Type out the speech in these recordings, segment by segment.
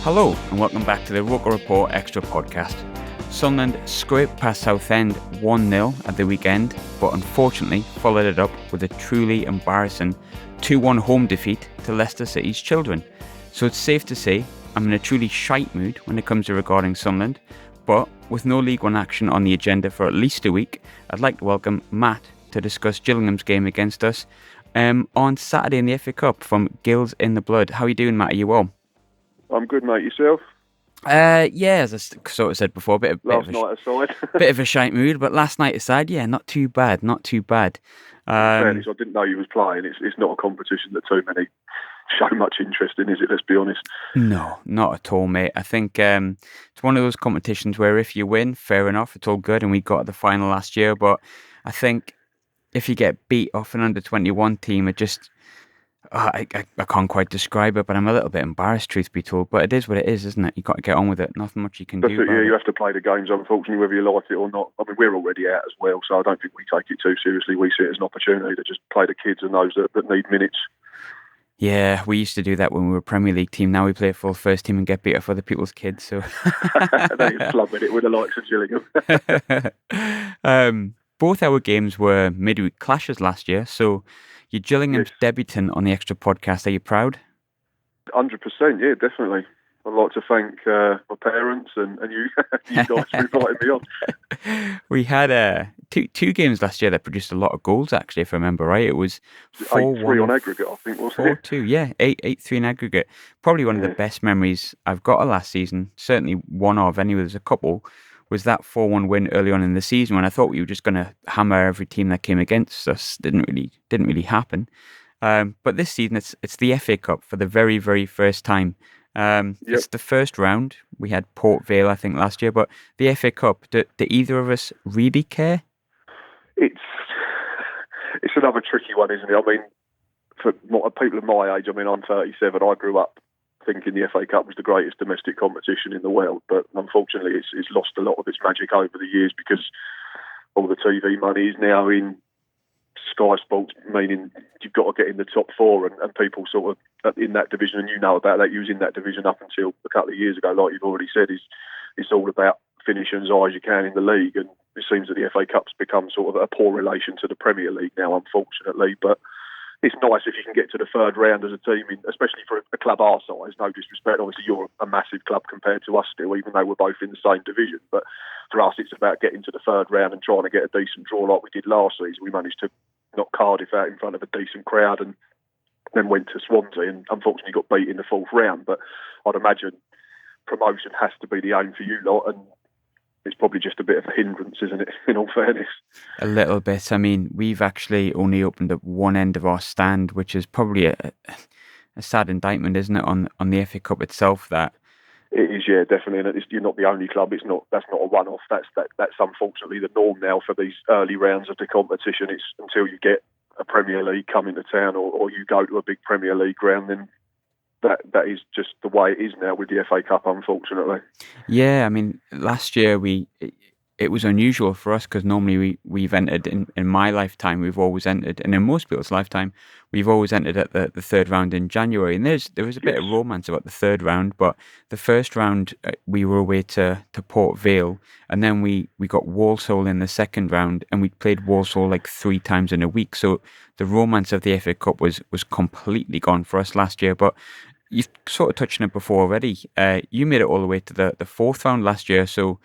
Hello and welcome back to the ROKER Report Extra podcast. Sunderland scraped past Southend 1-0 at the weekend, but unfortunately followed it up with a truly embarrassing 2-1 home defeat to Leicester City's Children. So it's safe to say I'm in a truly shite mood when it comes to regarding Sunderland, but with no League One action on the agenda for at least a week, I'd like to welcome Matt to discuss Gillingham's game against us on Saturday in the FA Cup from Gills In The Blood. How are you doing, Matt? Are you well? I'm good, mate. Yourself? Yeah, as I sort of said before, Last night aside. bit of a shite mood, but last night aside, yeah, not too bad. In fairness, I didn't know you was playing. It's not a competition that too many show much interest in, is it? Let's be honest. No, not at all, mate. I think it's one of those competitions where if you win, fair enough, it's all good, and we got to the final last year, but I think if you get beat off an under-21 team, it just... I can't quite describe it, but I'm a little bit embarrassed, truth be told. But it is what it is, isn't it? You've got to get on with it. Nothing much you can do about it. You have to play the games, unfortunately, whether you like it or not. I mean, we're already out as well, so I don't think we take it too seriously. We see it as an opportunity to just play the kids and those that need minutes. Yeah, we used to do that when we were a Premier League team. Now we play a full first team and get beat off other people's kids. So They're slumming it with the likes of Gillingham. Both our games were midweek clashes last year, so you're Gillingham's debutant on the Extra podcast. Are you proud? 100%, yeah, definitely. I'd like to thank my parents and you, you guys for inviting me on. We had two games last year that produced a lot of goals, actually, if I remember right. It was 8-3 on aggregate, I think, wasn't it? 4-2, yeah, 8-3 in aggregate. Probably one of the best memories I've got of last season. Certainly one of, anyway, there's a couple. Was that 4-1 win early on in the season when I thought we were just going to hammer every team that came against us. Didn't really happen. But this season it's the FA Cup for the very, very first time. It's the first round. We had Port Vale, I think, last year, but the FA Cup, do either of us really care? It's another tricky one, isn't it? I mean, for people of my age, I mean, I'm 37, I grew up thinking the FA Cup was the greatest domestic competition in the world, but unfortunately it's lost a lot of its magic over the years because all the TV money is now in Sky Sports, meaning you've got to get in the top four, and people sort of in that division, and you know about that, you was in that division up until a couple of years ago, like you've already said, it's all about finishing as high as you can in the league, and it seems that the FA Cup's become sort of a poor relation to the Premier League now, unfortunately, but it's nice if you can get to the third round as a team, especially for a club our size. No disrespect, obviously you're a massive club compared to us still, even though we're both in the same division. But for us, it's about getting to the third round and trying to get a decent draw like we did last season. We managed to knock Cardiff out in front of a decent crowd and then went to Swansea and unfortunately got beat in the fourth round. But I'd imagine promotion has to be the aim for you lot, and it's probably just a bit of a hindrance, isn't it, in all fairness? A little bit. I mean, we've actually only opened up one end of our stand, which is probably a sad indictment, isn't it, on the FA Cup itself, that... It is, yeah, definitely. And you're not the only club. That's not a one-off. That's unfortunately the norm now for these early rounds of the competition. It's until you get a Premier League coming to town or you go to a big Premier League ground, then that is just the way it is now with the FA Cup, unfortunately. Yeah, I mean, last year it was unusual for us because normally we've entered, in my lifetime, we've always entered, and in most people's lifetime, we've always entered at the third round in January. And there was a bit of romance about the third round, but the first round, we were away to Port Vale, and then we got Walsall in the second round, and we played Walsall like 3 times in a week. So the romance of the FA Cup was completely gone for us last year, but you've sort of touched on it before already. You made it all the way to the fourth round last year, so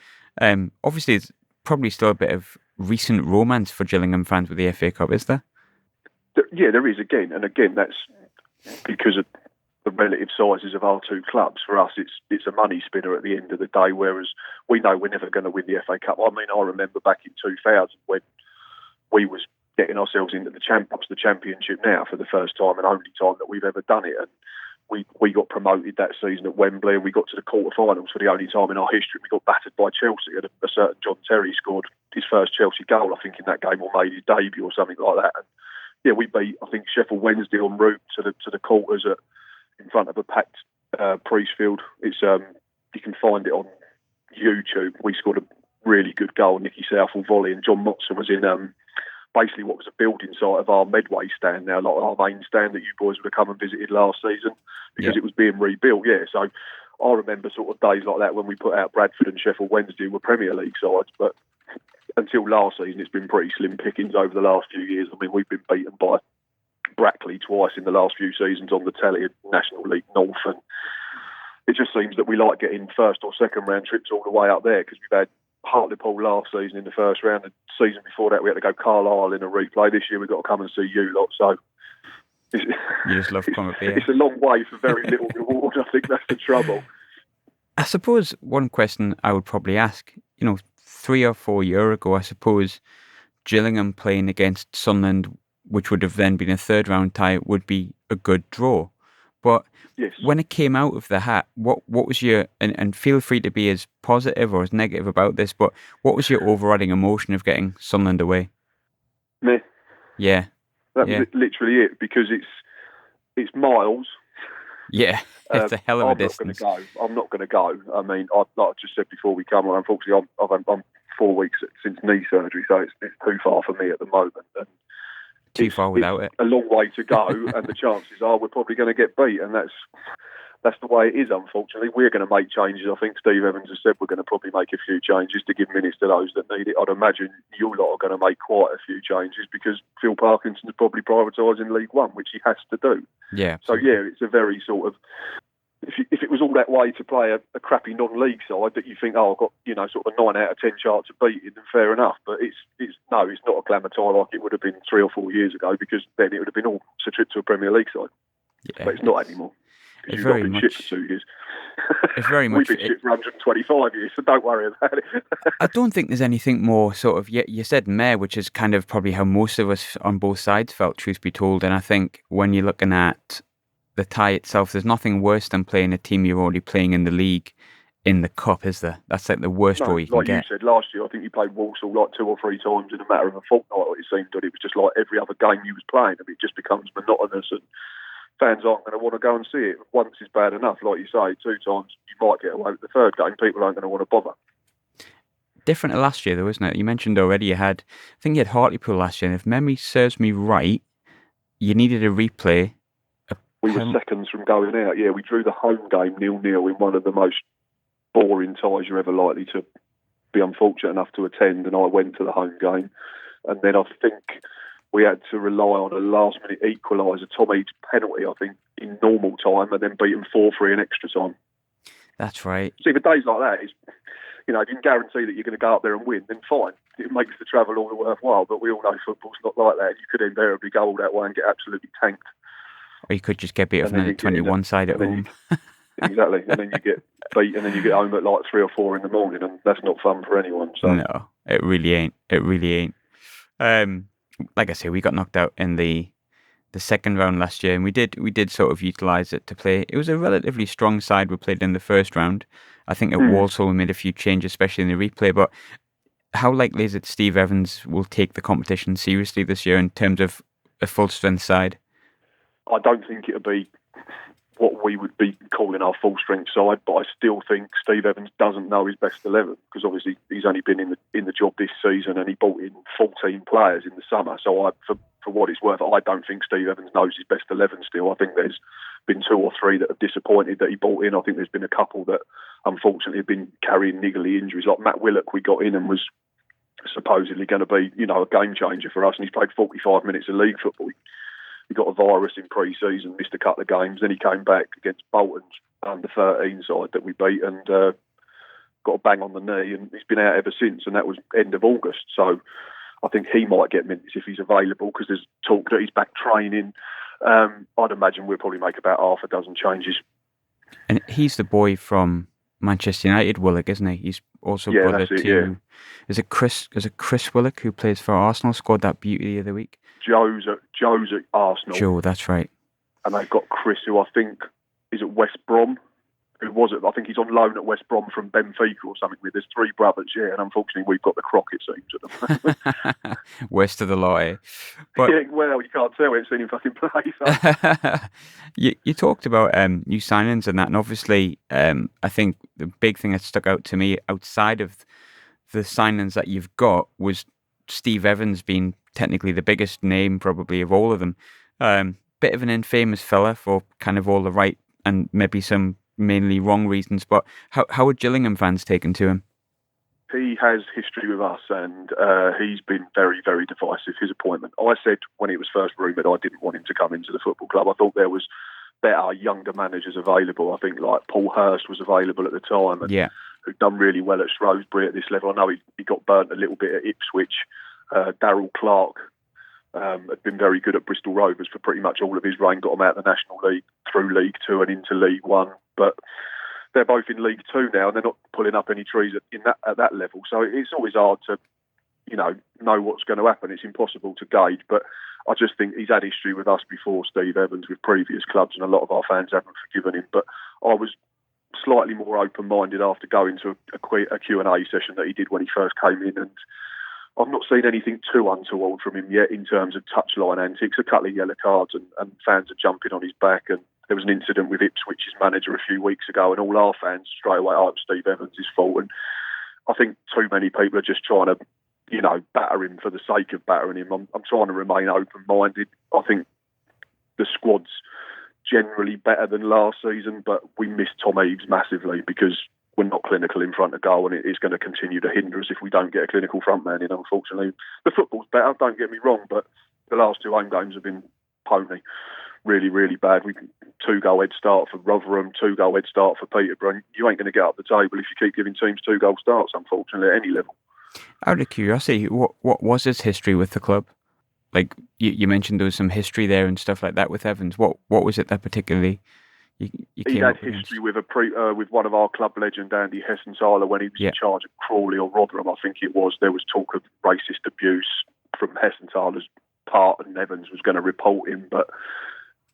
obviously it's probably still a bit of recent romance for Gillingham fans with the FA Cup, is there? Yeah, there is again, and again that's because of the relative sizes of our two clubs. For us, it's a money spinner at the end of the day, whereas we know we're never going to win the FA Cup. I mean, I remember back in 2000 when we was getting ourselves into the Championship now for the first time and only time that we've ever done it, and we got promoted that season at Wembley, and we got to the quarterfinals for the only time in our history. We got battered by Chelsea, and a certain John Terry scored his first Chelsea goal, I think, in that game, or made his debut or something like that. And yeah, we beat, I think, Sheffield Wednesday en route to the quarters in front of a packed Priestfield. It's you can find it on YouTube. We scored a really good goal, Nicky Southall volley, and John Motson was in basically what was a building site of our Medway stand now, like our main stand that you boys would have come and visited last season, because it was being rebuilt. Yeah, so I remember sort of days like that when we put out Bradford and Sheffield Wednesday were Premier League sides, but until last season, it's been pretty slim pickings over the last few years. I mean, we've been beaten by Brackley twice in the last few seasons on the telly at National League North, and it just seems that we like getting first or second round trips all the way up there, because we've had Hartlepool last season in the first round. The season before that, we had to go Carlisle in a replay. This year, we've got to come and see you lot. So You just love coming up here. it's a long way for very little reward. I think that's the trouble. I suppose one question I would probably ask, 3 or 4 years ago, I suppose Gillingham playing against Sunderland, which would have then been a third round tie, would be a good draw. But yes, when it came out of the hat, what was your, and feel free to be as positive or as negative about this, but what was your overriding emotion of getting Sunderland away? Meh. Yeah. That was literally it, because it's miles. Yeah, it's a hell of a distance. I'm not going to go. I mean, like I just said before we come on, unfortunately, I'm 4 weeks since knee surgery, so it's too far for me at the moment. And too far without it. A long way to go, and the chances are we're probably going to get beat, and that's the way it is, unfortunately. We're going to make changes. I think Steve Evans has said we're going to probably make a few changes to give minutes to those that need it. I'd imagine you lot are going to make quite a few changes, because Phil Parkinson's probably prioritising League One, which he has to do. Yeah. So, yeah, it's a very sort of... If it was all that way to play a crappy non-league side that you think, I've got, sort of a 9 out of 10 chance of beating, then fair enough. But it's not a glamour tie like it would have been 3 or 4 years ago, because then it would have been all a trip to a Premier League side. Yeah, but it's not anymore. Because you've not been shit for 2 years. It's very much... We've been shit for 125 years, so don't worry about it. I don't think there's anything more sort of... You said meh, which is kind of probably how most of us on both sides felt, truth be told. And I think when you're looking at the tie itself, there's nothing worse than playing a team you're already playing in the league in the cup, is there? That's like the worst draw you can get. Like you said, last year, I think you played Walsall like 2 or 3 times in a matter of a fortnight, it seemed, that it was just like every other game you was playing. I mean, it just becomes monotonous, and fans aren't going to want to go and see it. Once is bad enough, like you say. 2 times, you might get away with the third game. People aren't going to want to bother. Different to last year, though, isn't it? You mentioned already I think you had Hartlepool last year, and if memory serves me right, you needed a replay. We were seconds from going out. Yeah, we drew the home game 0-0 in one of the most boring ties you're ever likely to be unfortunate enough to attend, and I went to the home game. And then I think we had to rely on a last-minute equaliser, Tom Eads penalty, I think, in normal time, and then beat them 4-3 in extra time. That's right. See, for days like that, if you can guarantee that you're going to go up there and win, then fine. It makes the travel all the worthwhile, but we all know football's not like that. You could invariably go all that way and get absolutely tanked. Or you could just get beat up on the 21 side at home. Exactly. And then you get beat, and then you get home at like 3 or 4 in the morning, and that's not fun for anyone. So. No, it really ain't. It really ain't. Like I say, we got knocked out in the second round last year, and we did sort of utilise it to play. It was a relatively strong side we played in the first round. I think at Walsall we made a few changes, especially in the replay. But how likely is it Steve Evans will take the competition seriously this year in terms of a full-strength side? I don't think it'll be what we would be calling our full-strength side, but I still think Steve Evans doesn't know his best 11, because obviously he's only been in the job this season, and he brought in 14 players in the summer. So for what it's worth, I don't think Steve Evans knows his best 11 still. I think there's been 2 or 3 that have disappointed that he brought in. I think there's been a couple that unfortunately have been carrying niggly injuries, like Matt Willock we got in and was supposedly going to be, a game changer for us, and he's played 45 minutes of league football. He got a virus in pre-season, missed a couple of games. Then he came back against Bolton's under-13 side that we beat, and got a bang on the knee, and he's been out ever since, and that was end of August. So I think he might get minutes if he's available, because there's talk that he's back training. I'd imagine we'll probably make about half a dozen changes. And he's the boy from Manchester United, Willock, isn't he? He's also brother to... Is it Chris Willock, who plays for Arsenal, scored that beauty the other week? Joe's at Arsenal. Joe, that's right. And they've got Chris, who I think is at West Brom. I think he's on loan at West Brom from Benfica or something. There's 3 brothers, and unfortunately we've got the Crockett teams at the moment. West of the lot, eh? But, well, you can't tell. We haven't seen him fucking play. So. You talked about new signings and that, and obviously I think the big thing that stuck out to me outside of the signings that you've got was Steve Evans being technically the biggest name probably of all of them. Bit of an infamous fella for kind of all the right and maybe some mainly wrong reasons. But how are Gillingham fans taken to him? He has history with us, and he's been very, very divisive. His appointment. I said when it was first rumoured, I didn't want him to come into the football club. I thought there was better, younger managers available. I think like Paul Hurst was available at the time, and who'd done really well at Shrewsbury at this level. I know he got burnt a little bit at Ipswich. Darryl Clark had been very good at Bristol Rovers for pretty much all of his reign. Got him out of the National League, through League Two and into League One, but they're both in League Two now, and they're not pulling up any trees at that level. So it's always hard to, know what's going to happen. It's impossible to gauge. But I just think he's had history with us before, Steve Evans, with previous clubs, and a lot of our fans haven't forgiven him. But I was slightly more open-minded after going to a Q&A session that he did when he first came in, and I've not seen anything too untoward from him yet in terms of touchline antics. A couple of yellow cards, and fans are jumping on his back, and there was an incident with Ipswich's manager a few weeks ago, and all our fans straight away, it was Steve Evans' fault. And I think too many people are just trying to, batter him for the sake of battering him. I'm trying to remain open-minded. I think the squad's generally better than last season, but we miss Tom Eaves massively because we're not clinical in front of goal, and it is going to continue to hinder us if we don't get a clinical front man in, unfortunately. The football's better, don't get me wrong, but the last two home games have been pony. Really, really bad. 2-goal head start for Rotherham, 2-goal head start for Peterborough. You ain't going to get up the table if you keep giving teams 2-goal starts, unfortunately, at any level. Out of curiosity, what was his history with the club? Like you mentioned, there was some history there and stuff like that with Evans. What was it that particularly you came up against? He had history with one of our club legend, Andy Hessenthaler, when he was in charge of Crawley or Rotherham, I think it was. There was talk of racist abuse from Hessenthaler's part, and Evans was going to report him, but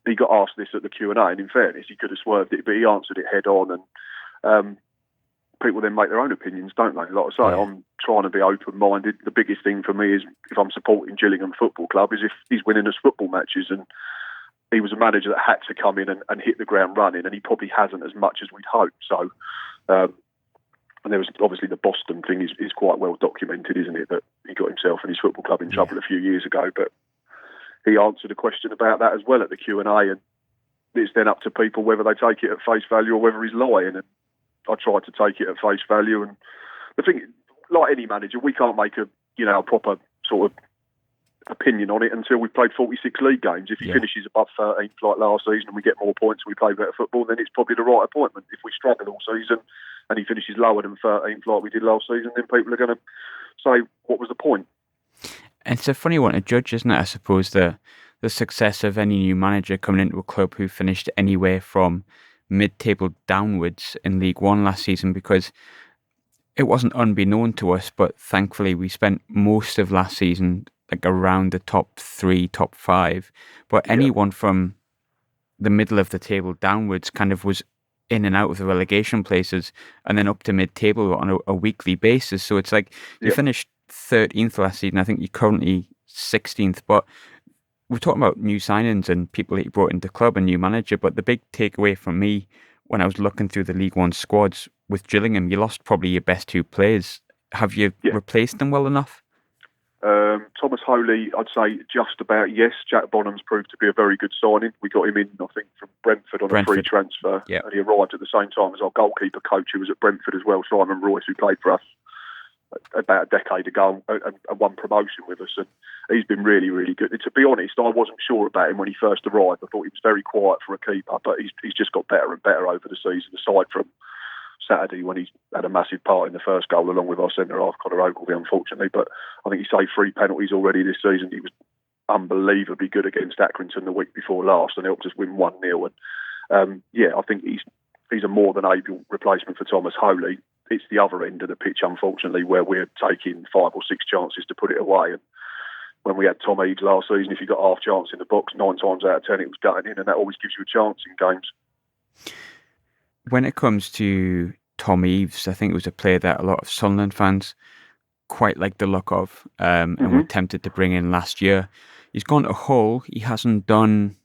he got asked this at the Q&A, and in fairness, he could have swerved it, but he answered it head on, and people then make their own opinions, don't they? Like I say, I'm trying to be open-minded. The biggest thing for me is, if I'm supporting Gillingham Football Club, is if he's winning us football matches, and he was a manager that had to come in and hit the ground running, and he probably hasn't as much as we'd hoped. So, and there was obviously the Boston thing is quite well documented, isn't it, that he got himself and his football club in trouble a few years ago, but he answered a question about that as well at the Q&A, and it's then up to people whether they take it at face value or whether he's lying. And I tried to take it at face value. And the thing, like any manager, we can't make a proper sort of opinion on it until we've played 46 league games. If he finishes above 13th like last season and we get more points and we play better football, then it's probably the right appointment. If we struggle all season and he finishes lower than 13th like we did last season, then people are going to say, what was the point? It's a funny one to judge, isn't it? I suppose the success of any new manager coming into a club who finished anywhere from mid-table downwards in League One last season, because it wasn't unbeknown to us, but thankfully we spent most of last season like around the top 3, top 5. But anyone from the middle of the table downwards kind of was in and out of the relegation places, and then up to mid-table on a weekly basis. So it's like you finished 13th last season. I think you're currently 16th, but we're talking about new signings and people that you brought into the club and new manager. But the big takeaway from me when I was looking through the League One squads with Gillingham, you lost probably your best 2 players. Have you replaced them well enough? Thomas Holy, I'd say just about yes. Jack Bonham's proved to be a very good signing. We got him in, I think, from Brentford on a free transfer. And he arrived at the same time as our goalkeeper coach, who was at Brentford as well, Simon Royce, who played for us about a decade ago and won promotion with us. And he's been really, really good. And to be honest, I wasn't sure about him when he first arrived. I thought he was very quiet for a keeper, but he's just got better and better over the season, aside from Saturday when he had a massive part in the first goal along with our centre-half, Connor Ogilvie, unfortunately. But I think he saved 3 penalties already this season. He was unbelievably good against Accrington the week before last and helped us win 1-0. And I think he's a more than able replacement for Thomas Holy. It's the other end of the pitch, unfortunately, where we're taking 5 or 6 chances to put it away. And when we had Tom Eaves last season, if you got half chance in the box, 9 times out of 10 it was gutting in, and that always gives you a chance in games. When it comes to Tom Eaves, I think it was a player that a lot of Sunderland fans quite like the look of and were tempted to bring in last year. He's gone to Hull. He hasn't done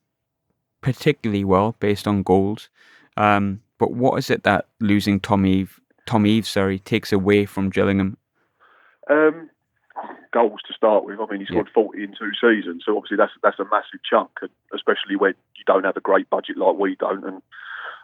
particularly well based on goals. But what is it that losing Tom Eaves takes away from Gillingham? Goals to start with. I mean, he scored 40 in 2 seasons, so obviously that's a massive chunk, especially when you don't have a great budget like we don't. And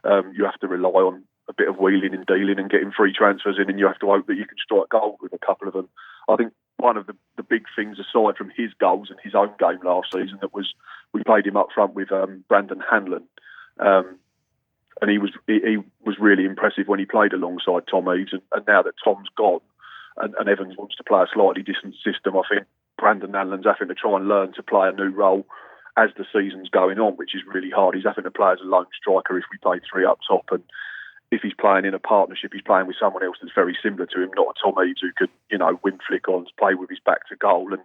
you have to rely on a bit of wheeling and dealing and getting free transfers in, and you have to hope that you can strike gold with a couple of them. I think one of the big things, aside from his goals and his own game last season, that was we played him up front with Brandon Hanlon, and he was really impressive when he played alongside Tom Eaves. And now that Tom's gone and Evans wants to play a slightly different system, I think Brandon Hanlon's having to try and learn to play a new role as the season's going on, which is really hard. He's having to play as a lone striker if we play three up top, and if he's playing in a partnership, he's playing with someone else that's very similar to him, not a Tom Eaves who could, win flick-ons, play with his back to goal. And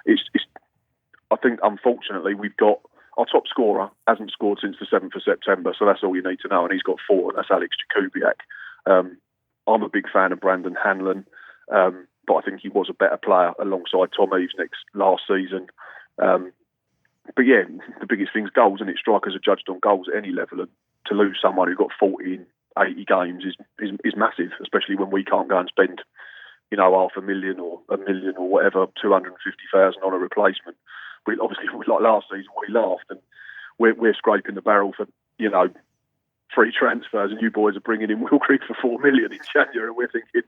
it's I think, unfortunately, we've got our top scorer hasn't scored since the 7th of September, so that's all you need to know, and he's got 4, and that's Alex Jakubiak. I'm a big fan of Brandon Hanlon, but I think he was a better player alongside Tom Eaves last season. But yeah, the biggest thing's goals, and strikers are judged on goals at any level, and to lose someone who got 40 in 80 games is massive, especially when we can't go and spend, $500,000 or $1 million or whatever, 250,000 on a replacement. Obviously, like last season, we laughed, and we're scraping the barrel for, free transfers, and you boys are bringing in Will Grigg for $4 million in January, and we're thinking,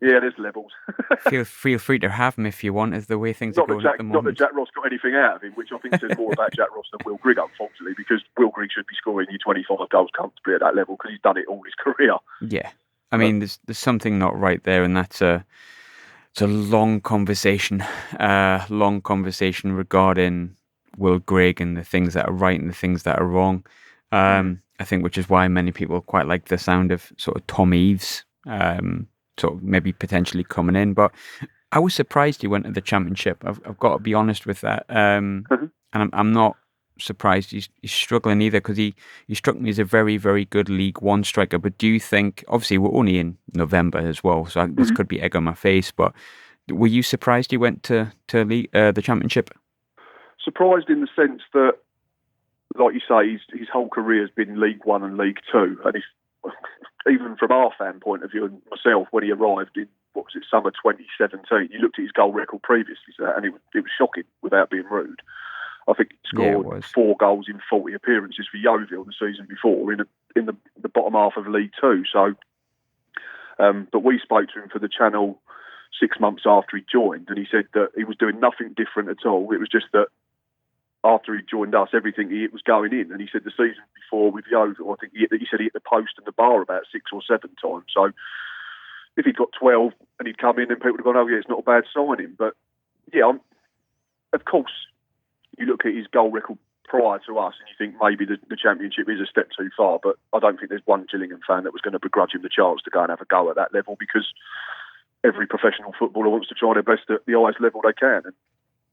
yeah, there's levels. Feel free to have him if you want, is the way things are going at the moment. Not that Jack Ross got anything out of him, which I think says more about Jack Ross than Will Grigg, unfortunately, because Will Grigg should be scoring you 25 goals comfortably at that level because he's done it all his career. Yeah. I mean, there's something not right there, and that's it's a long conversation regarding Will Grigg and the things that are right and the things that are wrong. I think which is why many people quite like the sound of sort of Tom Eaves, sort of maybe potentially coming in. But I was surprised he went to the Championship. I've got to be honest with that. And I'm not surprised he's struggling either, because he struck me as a very, very good League One striker. But do you think, obviously we're only in November as well, so this could be egg on my face, but were you surprised he went to the Championship? Surprised in the sense that, like you say, his whole career has been League One and League Two, and even from our fan point of view, and myself, when he arrived in, summer 2017, you looked at his goal record previously to that, and it was shocking, without being rude. I think he scored 4 goals in 40 appearances for Yeovil the season before in the bottom half of League Two. So, but we spoke to him for the channel 6 months after he joined, and he said that he was doing nothing different at all. It was just that after he joined us, everything he hit was going in. And he said the season before with Yeovil, I think he said he hit the post and the bar about 6 or 7 times. So if he'd got 12 and he'd come in, then people would have gone, oh yeah, it's not a bad signing. But yeah, of course, you look at his goal record prior to us and you think maybe the Championship is a step too far, but I don't think there's one Gillingham fan that was going to begrudge him the chance to go and have a go at that level, because every professional footballer wants to try their best at the highest level they can. And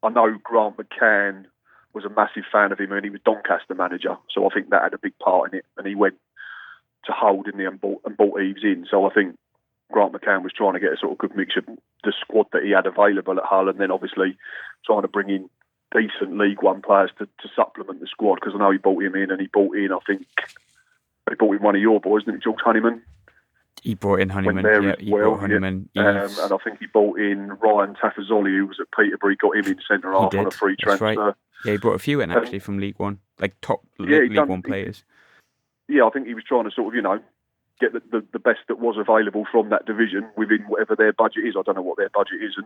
I know Grant McCann was a massive fan of him, and he was Doncaster manager, so I think that had a big part in it. And he went to Hull, didn't he, and bought Eaves in. So I think Grant McCann was trying to get a sort of good mixture of the squad that he had available at Hull, and then obviously trying to bring in decent League One players to supplement the squad, because I know he bought him in, and he brought in, I think, he brought in one of your boys, didn't he, George Honeyman? He brought in Honeyman, brought Honeyman. And I think he brought in Ryan Taffazoli, who was at Peterborough, got him in centre half on a free transfer. Right. Yeah, he brought a few in actually from League One, like top League One players. I think he was trying to sort of, get the best that was available from that division within whatever their budget is. I don't know what their budget is. And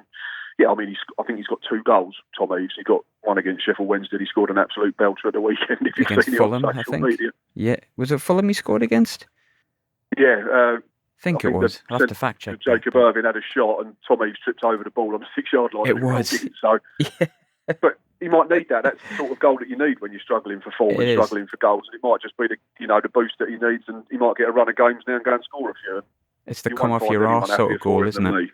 I mean, I think he's got 2 goals, Tom Eaves. He got one against Sheffield Wednesday. He scored an absolute belter at the weekend, if you've against seen Fulham, it on social media. Yeah. Was it Fulham he scored against? Yeah. I think it was. I'll have to fact check. Jacob Irvine had a shot and Tom Eaves tripped over the ball on the 6-yard line. It was. So, but he might need that. That's the sort of goal that you need when you're struggling for form and struggling for goals. And it might just be the boost that he needs, and he might get a run of games now and go and score a few. It's the come off your arse sort of goal, isn't it?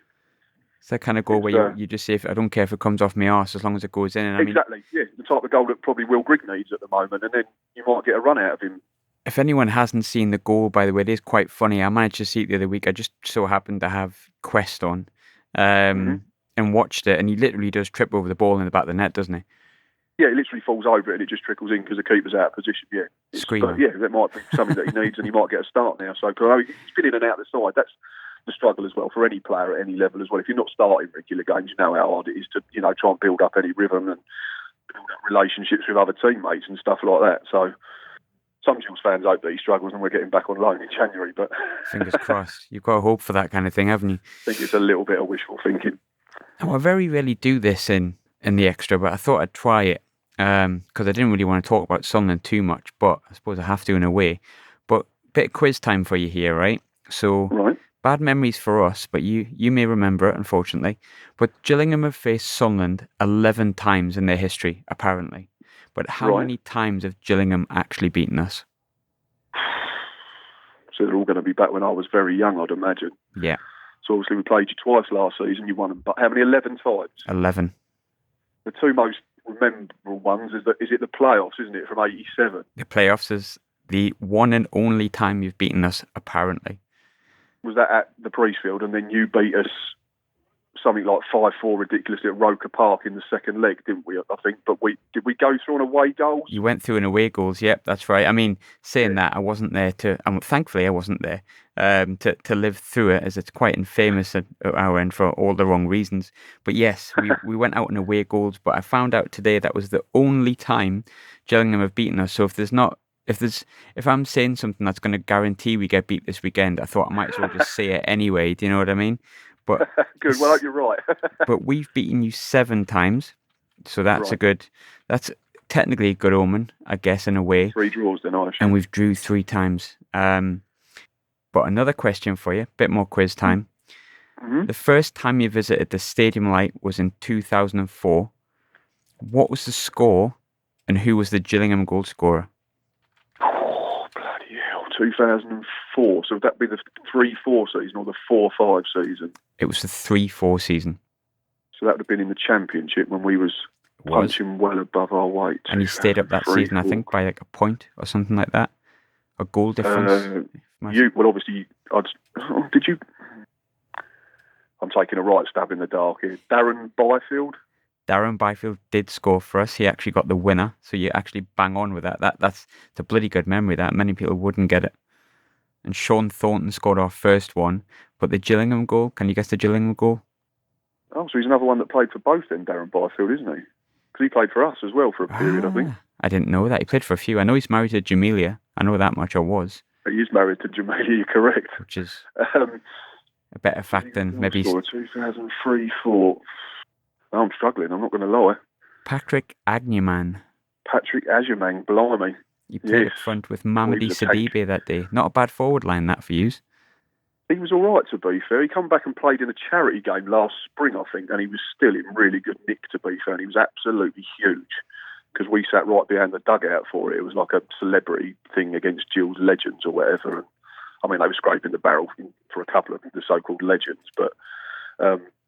It's that kind of goal where you just say, I don't care if it comes off my arse as long as it goes in. And exactly, the type of goal that probably Will Grigg needs at the moment, and then you might get a run out of him. If anyone hasn't seen the goal, by the way, it is quite funny. I managed to see it the other week. I just so happened to have Quest on and watched it, and he literally does trip over the ball in the back of the net, doesn't he? Yeah, he literally falls over it and it just trickles in because the keeper's out of position. Yeah, Screamer. But that might be something that he needs, and he might get a start now. So he's been in and out the side. That's the struggle as well for any player at any level as well. If you're not starting regular games, you know how hard it is to try and build up any rhythm and build up relationships with other teammates and stuff like that. So Some Gills fans hope that he struggles and we're getting back on loan in January, but Fingers crossed. You've got hope for that kind of thing, haven't you? I think it's a little bit of wishful thinking. Now, I very rarely do this in the extra, but I thought I'd try it because I didn't really want to talk about Sunderland too much, but I suppose I have to in a way. But bit of quiz time for you here, right? So, Right. bad memories for us, but you may remember it, unfortunately. But Gillingham have faced Sunderland 11 times in their history, apparently. But how Right. many times have Gillingham actually beaten us? So they're all going to be back when I was very young, I'd imagine. Yeah, So obviously we played you twice last season. You won them, but how many? 11 times. 11. The two most memorable ones is it the playoffs, isn't it, from '87? The playoffs is the one and only time you've beaten us, apparently. Was that at the Priestfield, and then you beat us something like 5-4 ridiculously at Roker Park in the second leg, didn't we? I think, but did we go through on away goals? You went through an away goals, yep, that's right. I mean, saying that, I wasn't there thankfully I wasn't there to live through it, as it's quite infamous at our end for all the wrong reasons. But yes, we went out in away goals, but I found out today that was the only time Gillingham have beaten us. So if I'm saying something that's going to guarantee we get beat this weekend, I thought I might as well just say it anyway. Do you know what I mean? But Good. Well, I hope you're right. but we've beaten you 7 times, so that's Right. that's technically a good omen, I guess, in a way. 3 draws then, I assume. And we've drew 3 times. But another question for you, bit more quiz time. Mm-hmm. The first time you visited the Stadium Light was in 2004. What was the score, and who was the Gillingham goal scorer? Oh, bloody hell. 2004. So would that be the 3-4 season or the 4-5 season? It was the 3-4 season. So that would have been in the Championship when we was punching well above our weight. And you stayed up that season, I think, by like a point or something like that. A goal difference. Obviously, did you? I'm taking a right stab in the dark here. Darren Byfield. Darren Byfield did score for us. He actually got the winner, so you actually bang on with that. That's a bloody good memory. That many people wouldn't get it. And Sean Thornton scored our first one, but the Gillingham goal. Can you guess the Gillingham goal? Oh, so he's another one that played for both then, Darren Byfield, isn't he? Because he played for us as well for a period, I think. I didn't know that. He played for a few. I know he's married to Jamelia. I know that much, or was. He is married to Jamelia, you're correct. Which is a better fact than maybe... 2003, 4. Oh, I'm struggling, I'm not going to lie. Patrick Agneman. Patrick Agneman, blimey. You played up front with Mamadi Sidibe that day. Not a bad forward line, that, for you. He was all right, to be fair. He come back and played in a charity game last spring, I think, and he was still in really good nick, to be fair. And he was absolutely huge because we sat right behind the dugout for it. It was like a celebrity thing against Gills legends or whatever. And, I mean, they were scraping the barrel for a couple of the so-called legends. But,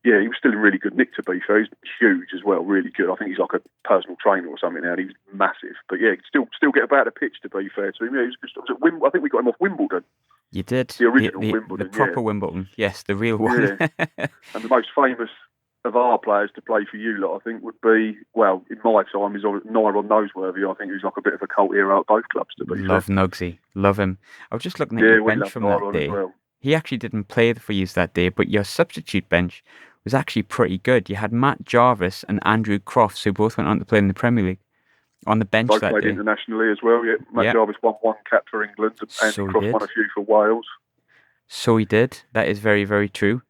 yeah, he was still in really good nick, to be fair. He's huge as well, really good. I think he's like a personal trainer or something now, and he's massive. But, yeah, still get about the pitch, to be fair to him. Yeah, I think we got him off Wimbledon. You did. The original Wimbledon, the proper Wimbledon. Yes, the real one. Yeah. And the most famous of our players to play for you lot, I think, would be, well, in my time, is Nyron Noseworthy. I think he's like a bit of a cult hero at both clubs, to be Love fair. Nugsy. Love him. I was just looking at your bench from that day. Well. He actually didn't play for you that day, but your substitute bench was actually pretty good. You had Matt Jarvis and Andrew Crofts, who both went on to play in the Premier League, on the bench Both that played day. internationally as well, yeah. Matt Jarvis won 1 cap for England, and Andy Crofts won a few for Wales. So he did. That is very, very true.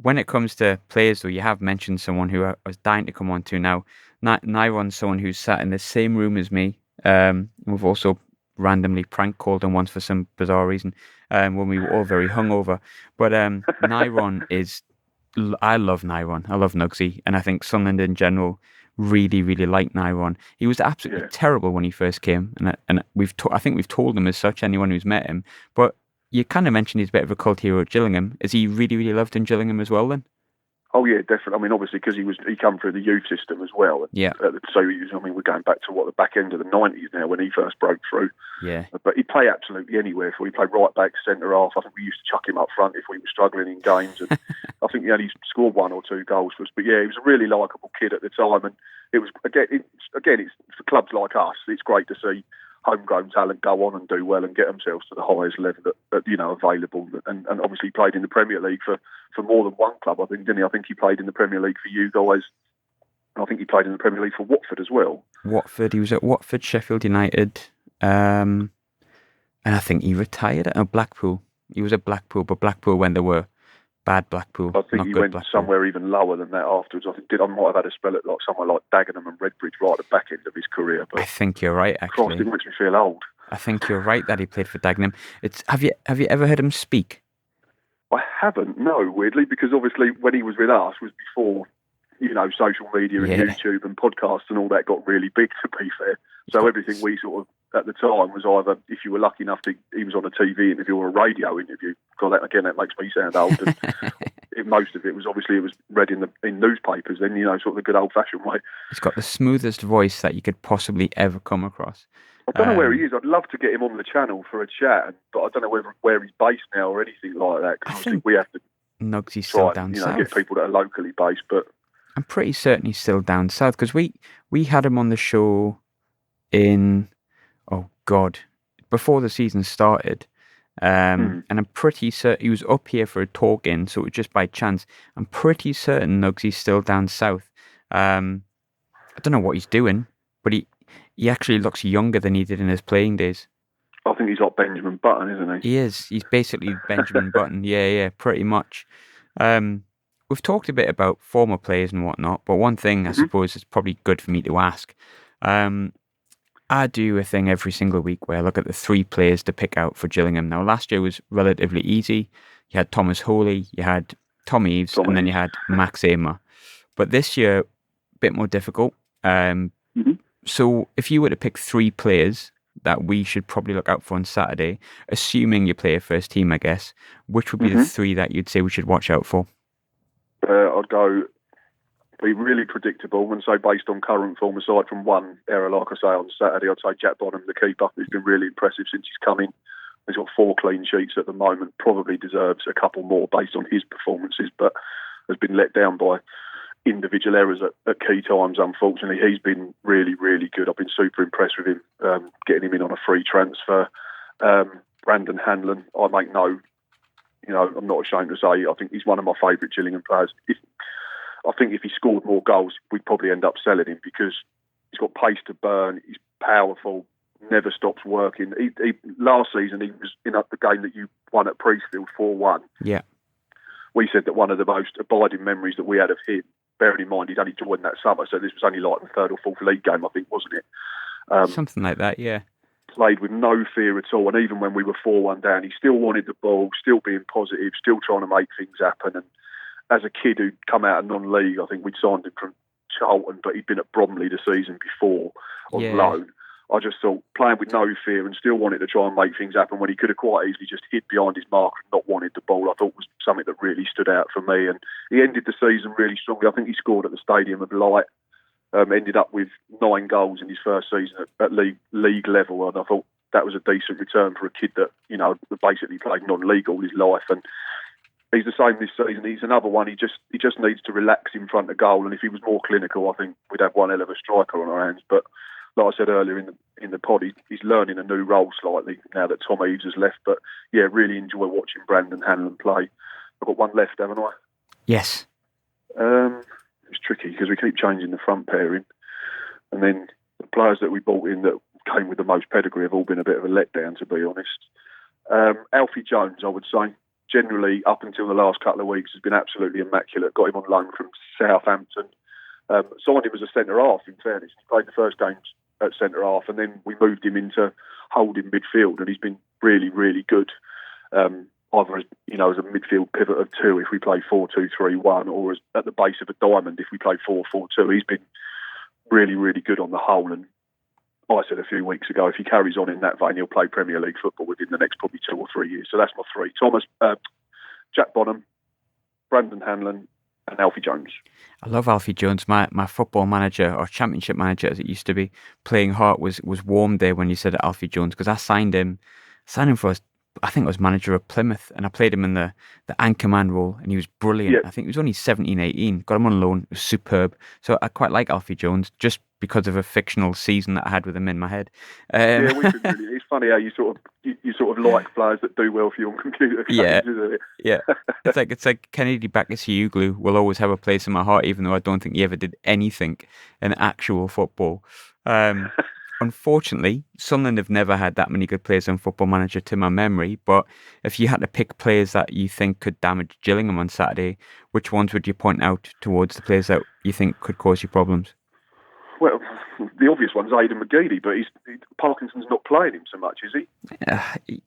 When it comes to players, though, you have mentioned someone who I was dying to come on to now. Nyron's someone who's sat in the same room as me. We've also randomly prank called him once for some bizarre reason when we were all very hungover. But Nyron is... I love Nyron. I love Nugsy. And I think Sunderland in general really, really like Nyron. He was absolutely terrible when he first came. And I think we've told him as such, anyone who's met him. But you kind of mentioned he's a bit of a cult hero at Gillingham. Is he really, really loved in Gillingham as well then? Oh yeah, definitely. I mean, obviously because he come through the youth system as well. Yeah. So we're going back to the back end of the '90s now when he first broke through. Yeah. But he'd play absolutely anywhere. He played right back, centre half. I think we used to chuck him up front if we were struggling in games. And I think he only scored 1 or 2 goals for us. But yeah, he was a really likeable kid at the time. And it was it's for clubs like us. It's great to see homegrown talent go on and do well and get themselves to the highest level that available. And obviously played in the Premier League for more than one club, I think, didn't he? I think he played in the Premier League for you guys. I think he played in the Premier League for Watford as well. Watford. He was at Watford, Sheffield United. And I think he retired at Blackpool. He was at Blackpool, but Blackpool when they were bad Blackpool, I think not he good went Blackpool. somewhere even lower than that afterwards. I might have had a spell at like somewhere like Dagenham and Redbridge right at the back end of his career. I But think you're right, Christ, it actually. makes me feel old. I think you're right that he played for Dagenham. Have you ever heard him speak? I haven't, no, weirdly, because obviously when he was with us was before, social media and YouTube and podcasts and all that got really big, to be fair. So everything we sort of, at the time, was either, if you were lucky enough he was on a TV interview or a radio interview. God, that makes me sound old. And most of it was read in newspapers then, sort of the good old-fashioned way. He's got the smoothest voice that you could possibly ever come across. I don't know where he is. I'd love to get him on the channel for a chat, but I don't know where he's based now or anything like that. Because I think we have to Nugsy's try still down and, south. get people that are locally based. But I'm pretty certain he's still down south because we had him on the show in, oh God, before the season started. And I'm pretty certain he was up here for a talk in, so it was just by chance. I'm pretty certain Nugsy's still down south. I don't know what he's doing, but he actually looks younger than he did in his playing days. I think he's like Benjamin Button, isn't he? He is. He's basically Benjamin Button. Yeah, pretty much. We've talked a bit about former players and whatnot, but one thing I suppose is probably good for me to ask. I do a thing every single week where I look at the 3 players to pick out for Gillingham. Now, last year was relatively easy. You had Thomas Holy, you had Tom Eaves, and then you had Max Amer. But this year, a bit more difficult. So if you were to pick 3 players that we should probably look out for on Saturday, assuming you play a first team, I guess, which would be the 3 that you'd say we should watch out for? I'd go be really predictable and say based on current form, aside from one error, like I say, on Saturday, I'd say Jack Bonham, the keeper, who's been really impressive since he's come in. He's got 4 clean sheets at the moment, probably deserves a couple more based on his performances, but has been let down by individual errors at key times, unfortunately. He's been really, really good. I've been super impressed with him, getting him in on a free transfer. Brandon Hanlon, I'm not ashamed to say, I think he's one of my favourite Gillingham players. I think if he scored more goals, we'd probably end up selling him because he's got pace to burn, he's powerful, never stops working. Last season, he was in the game that you won at Priestfield 4-1. Yeah. We said that one of the most abiding memories that we had of him, bearing in mind he'd only joined that summer, so this was only like the 3rd or 4th league game, I think, wasn't it? Something like that, yeah. Played with no fear at all, and even when we were 4-1 down, he still wanted the ball, still being positive, still trying to make things happen. And as a kid who'd come out of non-league, I think we'd signed him from Charlton, but he'd been at Bromley the season before on loan. I just thought, playing with no fear and still wanted to try and make things happen when he could have quite easily just hid behind his mark and not wanted the ball, I thought was something that really stood out for me. And he ended the season really strongly. I think he scored at the Stadium of Light, ended up with 9 goals in his first season at league level, and I thought that was a decent return for a kid that, basically played non-league all his life. And he's the same this season. He's another one. He just needs to relax in front of goal, and if he was more clinical, I think we'd have one hell of a striker on our hands. But like I said earlier in the pod, he's learning a new role slightly now that Tom Eaves has left. But yeah, really enjoy watching Brandon Hanlon play. I've got one left, haven't I? Yes. It's tricky because we keep changing the front pairing, and then the players that we bought in that came with the most pedigree have all been a bit of a letdown, to be honest. Alfie Jones, I would say, generally up until the last couple of weeks has been absolutely immaculate. Got him on loan from Southampton. Signed him as a centre half, in fairness. He played the first games at centre half, and then we moved him into holding midfield, and he's been really, really good. Either as a midfield pivot of 2 if we play 4-2-3-1, or as at the base of a diamond if we play 4-4-2. He's been really, really good on the whole. And I said a few weeks ago, if he carries on in that vein, he'll play Premier League football within the next probably 2 or 3 years. So that's my 3: Jack Bonham, Brandon Hanlon, and Alfie Jones. I love Alfie Jones. My football manager, or championship manager as it used to be, playing heart was warm there when you said Alfie Jones, because I signed him for, I think I was manager of Plymouth, and I played him in the anchorman role, and he was brilliant. Yep. I think he was only 17, 18. Got him on loan. It was superb. So I quite like Alfie Jones, just because of a fictional season that I had with him in my head. Yeah, we've been really. It's funny how you sort of like players that do well for you on computer games, isn't it? Yeah. It's like Kennedy Bakayoglu will always have a place in my heart, even though I don't think he ever did anything in actual football. unfortunately, Sunderland have never had that many good players on Football Manager to my memory. But if you had to pick players that you think could damage Gillingham on Saturday, which ones would you point out towards the players that you think could cause you problems? Well, the obvious one's Aidan McGeady, but Parkinson's not playing him so much, is he?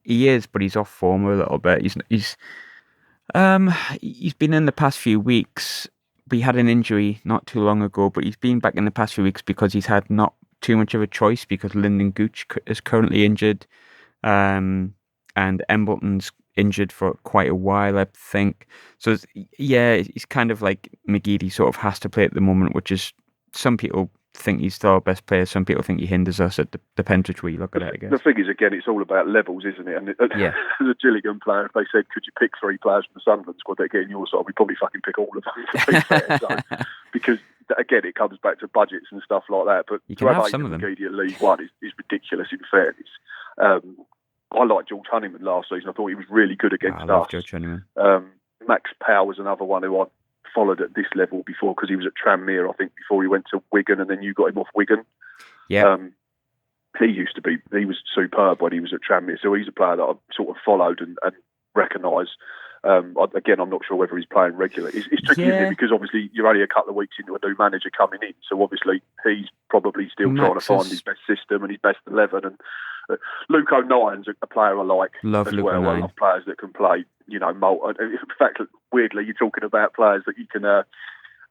He is, but he's off form a little bit. He's been in the past few weeks. We had an injury not too long ago, but he's been back in the past few weeks because he's had not too much of a choice because Lyndon Gooch is currently injured, and Embleton's injured for quite a while, I think. So he's kind of like McGeady sort of has to play at the moment, which is some people think he's still our best player. Some people think he hinders us. It depends which way you look at it, I guess. The thing is, again, it's all about levels, isn't it? And as a Gillingham player, if they said, could you pick 3 players from the Sunderland squad that get in your side, we'd probably fucking pick all of them, to be fair. So, because, again, it comes back to budgets and stuff like that. But you can have some of them. At League One is ridiculous, in fairness. I liked George Honeyman last season. I thought he was really good against us. I love George Honeyman. Max Powell was another one who I followed at this level before because he was at Tranmere, I think, before he went to Wigan, and then you got him off Wigan. Yeah. He was superb when he was at Tranmere, so he's a player that I sort of followed and recognised. Again, I'm not sure whether he's playing regularly. It's tricky, isn't it? Because obviously you're only a couple of weeks into a new manager coming in, so obviously he's probably still trying to find his best system and his best 11. And Luke O'Nien's a player I like love as Luke well. O'Nien. I love players that can play, in fact, weirdly, you're talking about players that you can that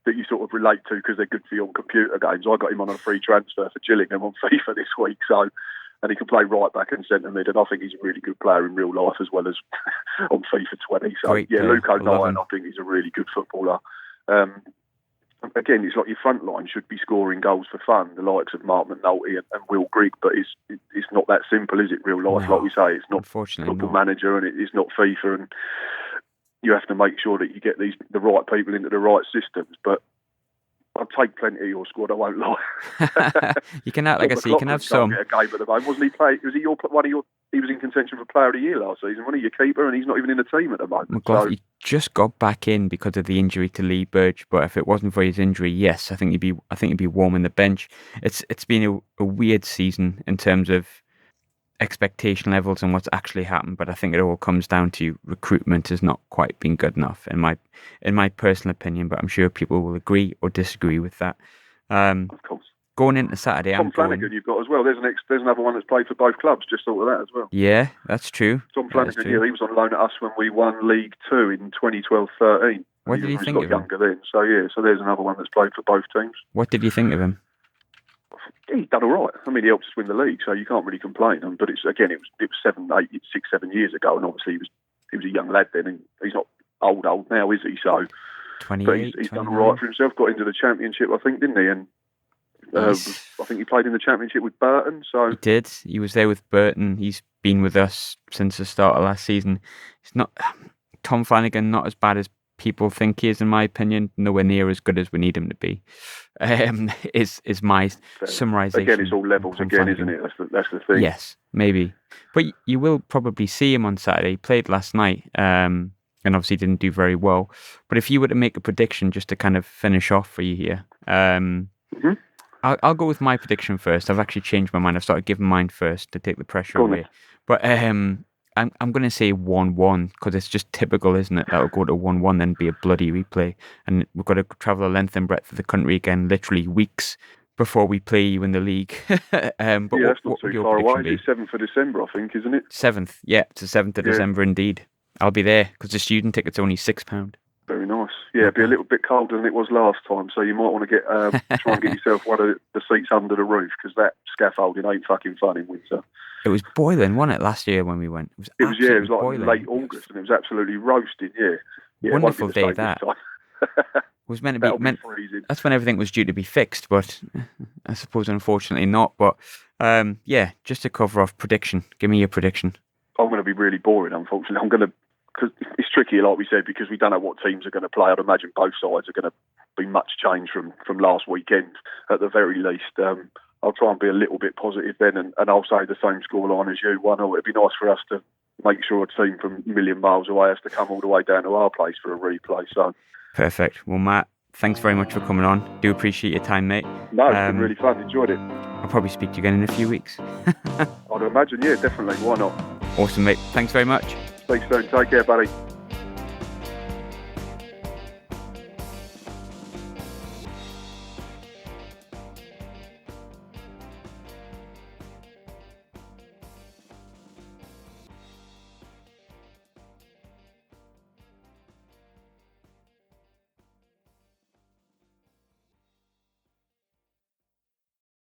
you sort of relate to because they're good for you on computer games. I got him on a free transfer for Gillingham on FIFA this week, and he can play right back and centre mid, and I think he's a really good player in real life as well as on FIFA 20. So Great player. Luke O'Nien, I think he's a really good footballer. Again, it's like your front line should be scoring goals for fun, the likes of Mark McNulty and Will Grigg, but it's not that simple, is it? Real life, No, like we say, it's not unfortunately Football not. Manager, and it's not FIFA, and you have to make sure that you get the right people into the right systems. But I'd take plenty of your squad, I won't lie. You can have, like I say, you can have some. Get a game at the moment. Wasn't he playing? Was he he was in contention for Player of the Year last season, wasn't he? Your keeper, and he's not even in the team at the moment. McLaughlin, he just got back in because of the injury to Lee Burge, but if it wasn't for his injury, yes, I think he'd be warm in the bench. It's been a weird season in terms of expectation levels and what's actually happened, but I think it all comes down to recruitment has not quite been good enough in my personal opinion, but I'm sure people will agree or disagree with that. Of course. Going into Saturday, Tom Flanagan you've got as well. There's another one that's played for both clubs. Just thought of that as well. Yeah, that's true. Tom Flanagan, he was on loan at us when we won League 2 in 2012-13. What did you think of him? Younger then, so there's another one that's played for both teams. What did you think of him? He's done all right. I mean, he helped us win the league, so you can't really complain. But it was 7 years ago, and obviously he was a young lad then, and he's not old now, is he? So, 28, but he's done all right for himself. Got into the Championship, I think, didn't he? And I think he played in the Championship with Burton. So he did. He was there with Burton. He's been with us since the start of last season. He's not Tom Flanagan, not as bad as people think he is, in my opinion. Nowhere near as good as we need him to be. Is my summarisation. Again, it's all levels again, isn't it? That's the thing. Yes, maybe. But you will probably see him on Saturday. He played last night, and obviously didn't do very well. But if you were to make a prediction, just to kind of finish off for you here, I'll go with my prediction first. I've actually changed my mind. I've started giving mine first to take the pressure away. But I'm going to say 1-1 because it's just typical, isn't it? That'll go to 1-1, then be a bloody replay. And we've got to travel the length and breadth of the country again, literally weeks before we play you in the league. But that's not too far away. It's 7th of December, I think, isn't it? 7th, yeah. It's the 7th of December indeed. I'll be there because the student ticket's only £6. Very nice. Yeah, it'll be a little bit colder than it was last time, so you might want to try and get yourself one of the seats under the roof because that scaffolding ain't fucking fun in winter. It was boiling, wasn't it, last year when we went? It was like boiling. Late August, and it was absolutely roasting. Yeah, wonderful day that. It was meant to be. Freezing. That's when everything was due to be fixed, but I suppose unfortunately not. But just to cover off prediction, give me your prediction. I'm going to be really boring, unfortunately. Because it's tricky, like we said, because we don't know what teams are going to play. I'd imagine both sides are going to be much change from last weekend at the very least. I'll try and be a little bit positive then, and I'll say the same scoreline as you. 1-0. It'd be nice for us to make sure a team from a million miles away has to come all the way down to our place for a replay. So perfect. Well, Matt, thanks very much for coming on. Do appreciate your time, mate. No, it's been really fun. Enjoyed it. I'll probably speak to you again in a few weeks. I'd imagine, yeah, definitely. Why not? Awesome, mate. Thanks very much. Speak soon. Take care, buddy.